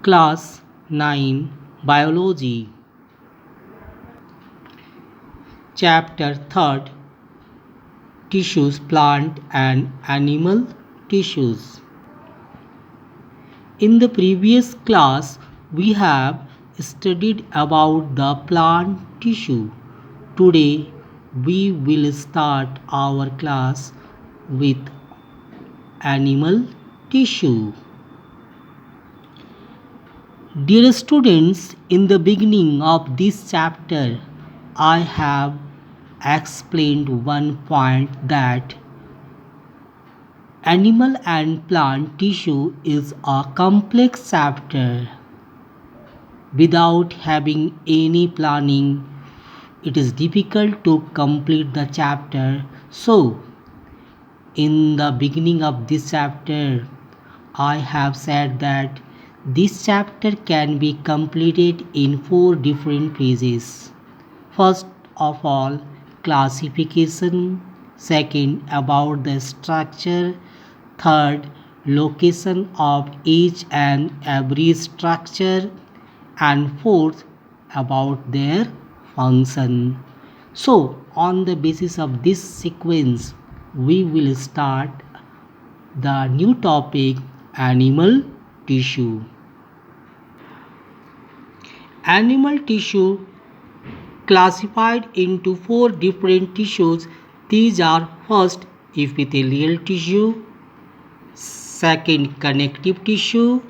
Class 9 Biology Chapter 3 Tissues, Plant and Animal Tissues. In the previous class, we have studied about the plant tissue. Today, we will start our class with animal tissue. Dear students, in the beginning of this chapter, I have explained one point that animal and plant tissue is a complex chapter. Without having any planning, it is difficult to complete the chapter. So, in the beginning of this chapter, I have said that this chapter can be completed in 4 different phases. First of all, classification. Second, about the structure. Third, location of each and every structure. And fourth, about their function. So, on the basis of this sequence, we will start the new topic, animal tissue. Animal tissue classified into 4 different tissues. These are: first, epithelial tissue, second, connective tissue,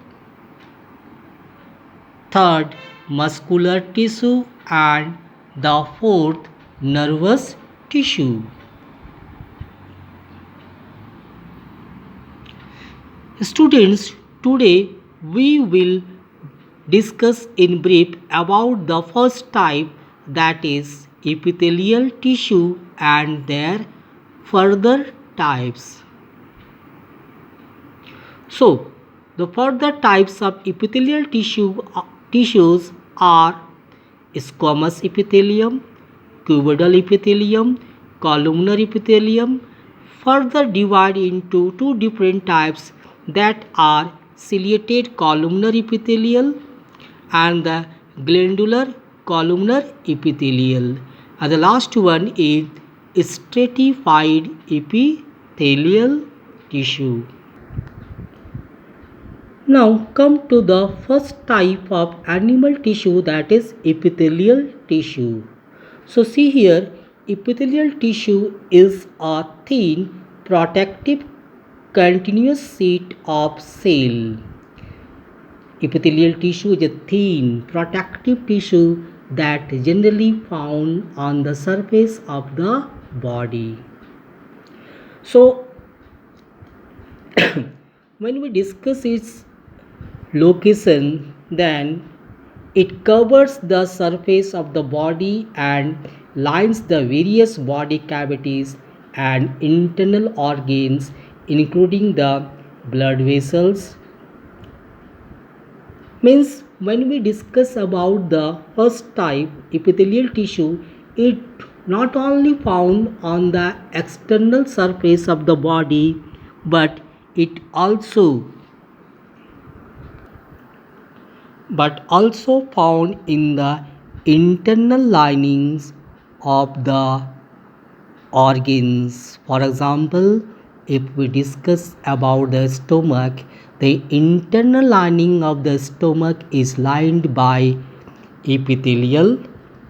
third, muscular tissue, and the fourth, nervous tissue. Students, today we will discuss in brief about the first type, that is epithelial tissue, and their further types. So, the further types of epithelial tissues are squamous epithelium, cuboidal epithelium, columnar epithelium, further divided into 2 different types, that are ciliated columnar epithelial and the glandular columnar epithelial, and the last one is stratified epithelial tissue. Now come to the first type of animal tissue, that is epithelial tissue. So see here, epithelial tissue is a thin, protective, continuous sheet of cell. Epithelial tissue is a thin, protective tissue that generally found on the surface of the body. So, when we discuss its location, then it covers the surface of the body and lines the various body cavities and internal organs, including the blood vessels. Means, when we discuss about the first type, epithelial tissue, it not only found on the external surface of the body, but it also found in the internal linings of the organs. For example, if we discuss about the stomach, the internal lining of the stomach is lined by epithelial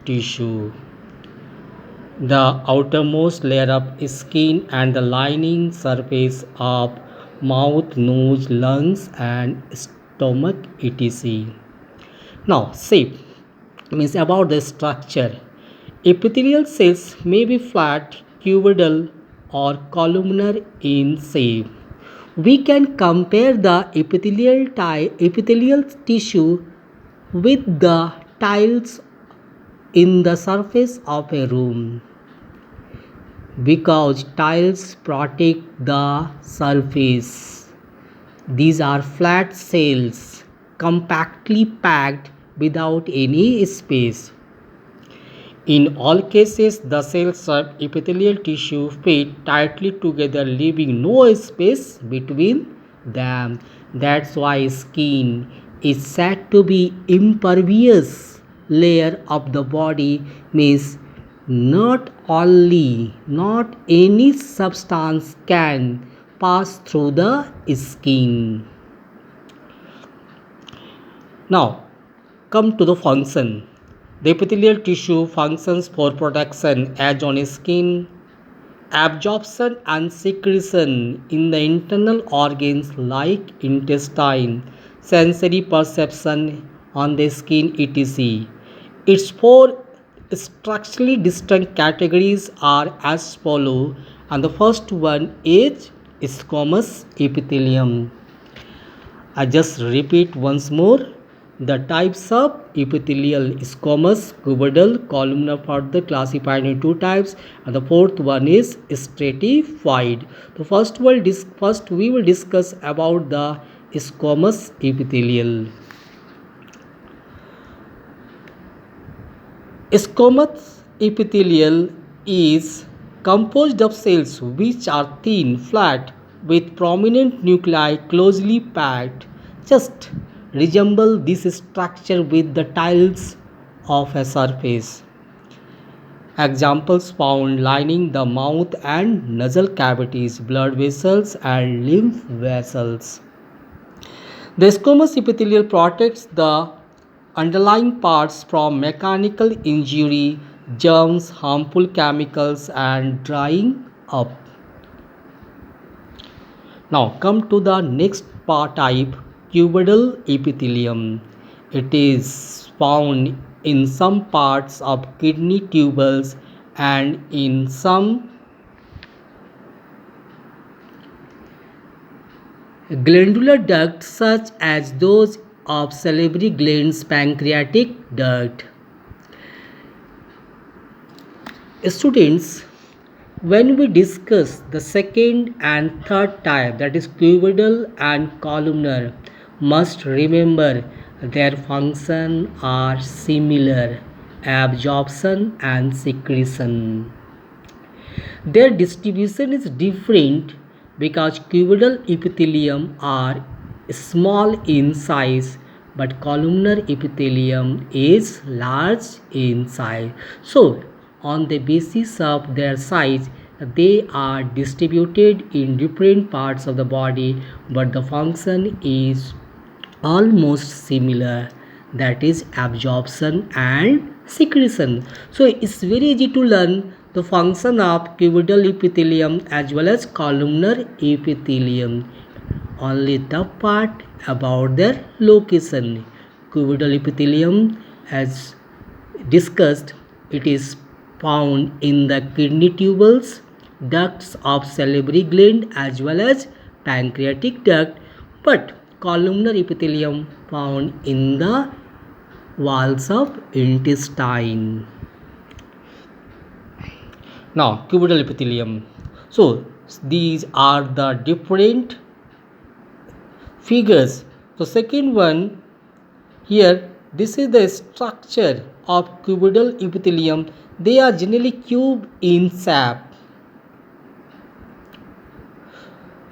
tissue. The outermost layer of skin and the lining surface of mouth, nose, lungs and stomach, etc. Now, see, means about the structure. Epithelial cells may be flat, cuboidal or columnar in shape. We can compare the epithelial tissue with the tiles in the surface of a room, because tiles protect the surface. These are flat cells, compactly packed without any space. In all cases, the cells of epithelial tissue fit tightly together, leaving no space between them. That's why skin, is said to be impervious layer of the body, means not any substance can pass through the skin. Now come to the function. The epithelial tissue functions for protection as on skin, absorption and secretion in the internal organs like intestine, sensory perception on the skin, etc. Its four structurally distinct categories are as follow, and the first one is squamous epithelium. I just repeat once more the types of epithelial: squamous, cuboidal, columnar, further classified into two types, and the fourth one is stratified. The first we will discuss about the squamous epithelial. Squamous epithelial is composed of cells which are thin, flat, with prominent nuclei closely packed, just resemble this structure with the tiles of a surface. Examples found lining the mouth and nasal cavities, blood vessels and lymph vessels. The squamous epithelial protects the underlying parts from mechanical injury, germs, harmful chemicals and drying up. Now come to the next type, cuboidal epithelium. It is found in some parts of kidney tubules and in some glandular ducts such as those of salivary glands, pancreatic duct. Students, when we discuss the second and third type, that is cuboidal and columnar, must remember their function are similar: absorption and secretion. Their distribution is different because cuboidal epithelium are small in size but columnar epithelium is large in size. So on the basis of their size, they are distributed in different parts of the body, but the function is almost similar, that is absorption and secretion. So it's very easy to learn the function of cuboidal epithelium as well as columnar epithelium. Only the part about their location. Cuboidal epithelium, as discussed, it is found in the kidney tubules, ducts of salivary gland as well as pancreatic duct, but columnar epithelium found in the walls of intestine. Now cuboidal epithelium. So these are the different figures. So second one here, this is the structure of cuboidal epithelium. They are generally cube in shape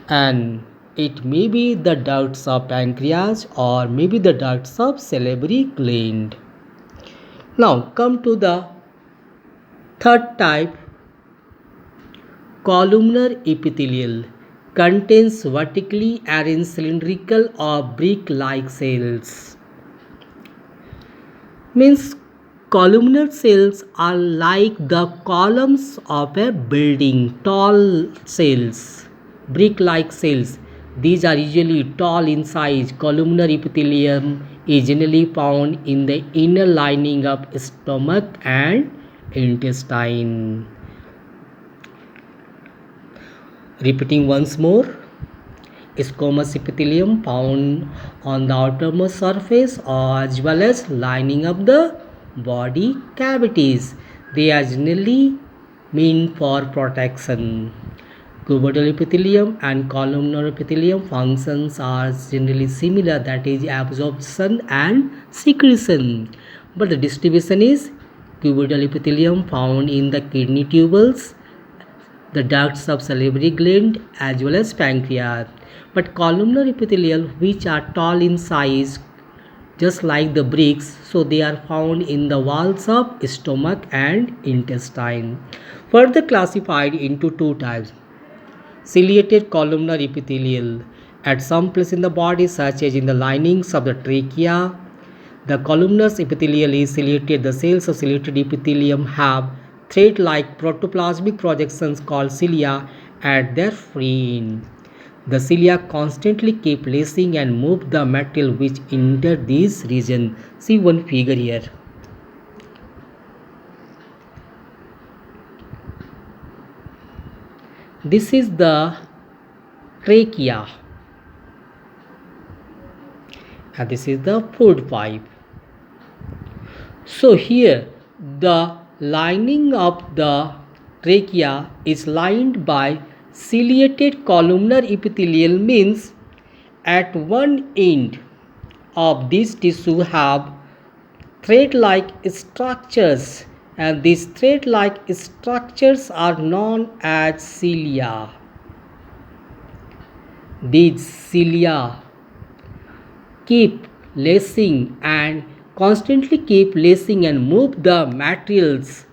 and it may be the ducts of pancreas or maybe the ducts of salivary gland. Now come to the third type, columnar epithelial. Contains vertically arranged cylindrical or brick-like cells. Means columnar cells are like the columns of a building, tall cells, brick-like cells. These are usually tall in size. Columnar epithelium is generally found in the inner lining of stomach and intestine. Repeating once more, squamous epithelium found on the outermost surface as well as lining of the body cavities. They are generally meant for protection. Cuboidal epithelium and columnar epithelium functions are generally similar, that is absorption and secretion. But the distribution is cuboidal epithelium found in the kidney tubules, the ducts of salivary gland as well as pancreas. But columnar epithelial, which are tall in size, just like the bricks, so they are found in the walls of stomach and intestine. Further classified into two types: ciliated columnar epithelial at some place in the body, such as in the linings of the trachea. The columnar epithelial is ciliated. The cells of ciliated epithelium have thread-like protoplasmic projections called cilia at their frame. The cilia constantly keep lacing and move the material which enter this region. See one figure here. This is the trachea and this is the food pipe. So here the lining of the trachea is lined by ciliated columnar epithelial, means at one end of this tissue have thread-like structures, and these thread-like structures are known as cilia. These cilia keep lacing and constantly keep lacing and move the materials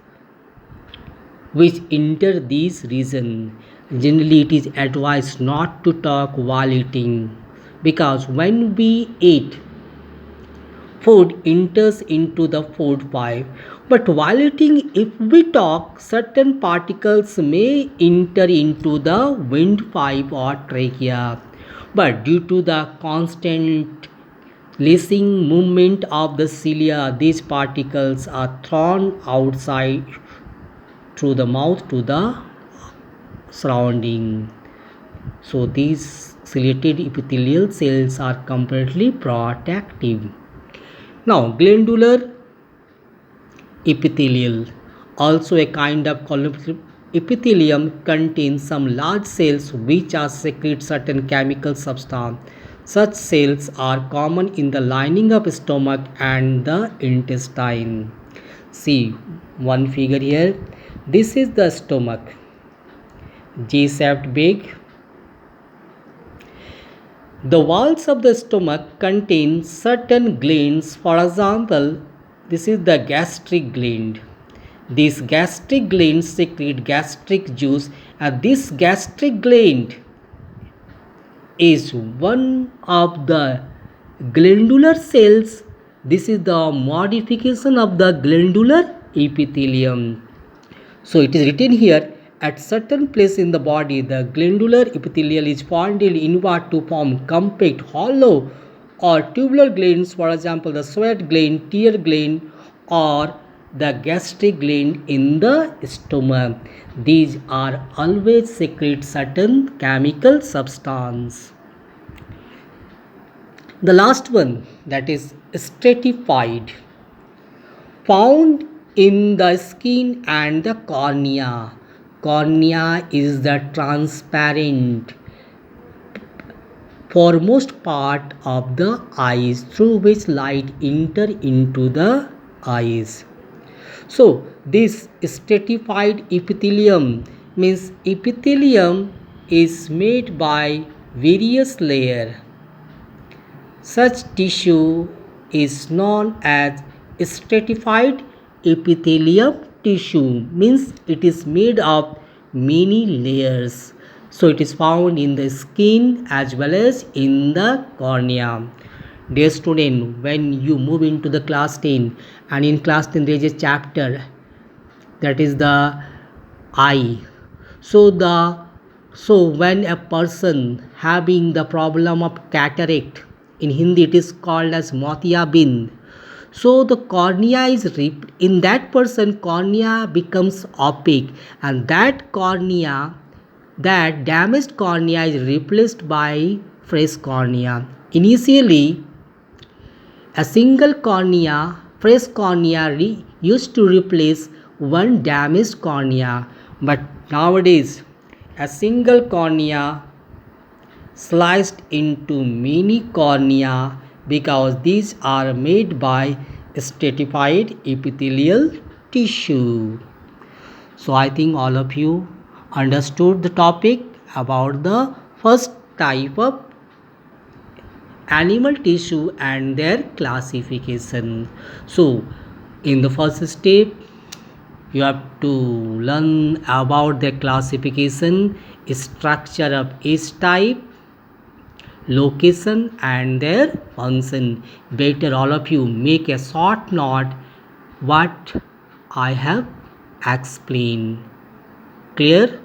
which enter this region. Generally, it is advised not to talk while eating, because when we eat, food enters into the food pipe. But while eating, if we talk, certain particles may enter into the windpipe or trachea. But due to the constant lacing movement of the cilia, these particles are thrown outside through the mouth to the surrounding. So these ciliated epithelial cells are completely protective. Now, glandular epithelial, also a kind of columnar epithelium, contains some large cells which are secrete certain chemical substance. Such cells are common in the lining of stomach and the intestine. See one figure here. This is the stomach, G-shaped bag. The walls of the stomach contain certain glands. For example, this is the gastric gland. These gastric glands secrete gastric juice, and this gastric gland is one of the glandular cells. This is the modification of the glandular epithelium. So it is written here, at certain place in the body, the glandular epithelial is folded inward to form compact, hollow or tubular glands. For example, the sweat gland, tear gland, or the gastric gland in the stomach. These are always secrete certain chemical substance. The last one, that is stratified, found in the skin and the cornea. Cornea is the transparent foremost part of the eyes through which light enter into the eyes. So this stratified epithelium means epithelium is made by various layers. Such tissue is known as stratified epithelium tissue, means it is made of many layers. So it is found in the skin as well as in the cornea. Dear student, when you move into the class 10, and in class 10 there is a chapter, that is the eye. So when a person having the problem of cataract, in Hindi it is called as motiabin. So the cornea is in that person, cornea becomes opaque, and that cornea, that damaged cornea is replaced by fresh cornea. Initially, a single cornea, fresh cornea used to replace one damaged cornea, but nowadays a single cornea sliced into many cornea, because these are made by stratified epithelial tissue. So I think all of you understood the topic about the first type of animal tissue and their classification. So in the first step you have to learn about the classification, structure of each type, location and their function. Better all of you make a short note what I have explained. Clear?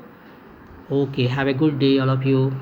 Okay, have a good day all of you.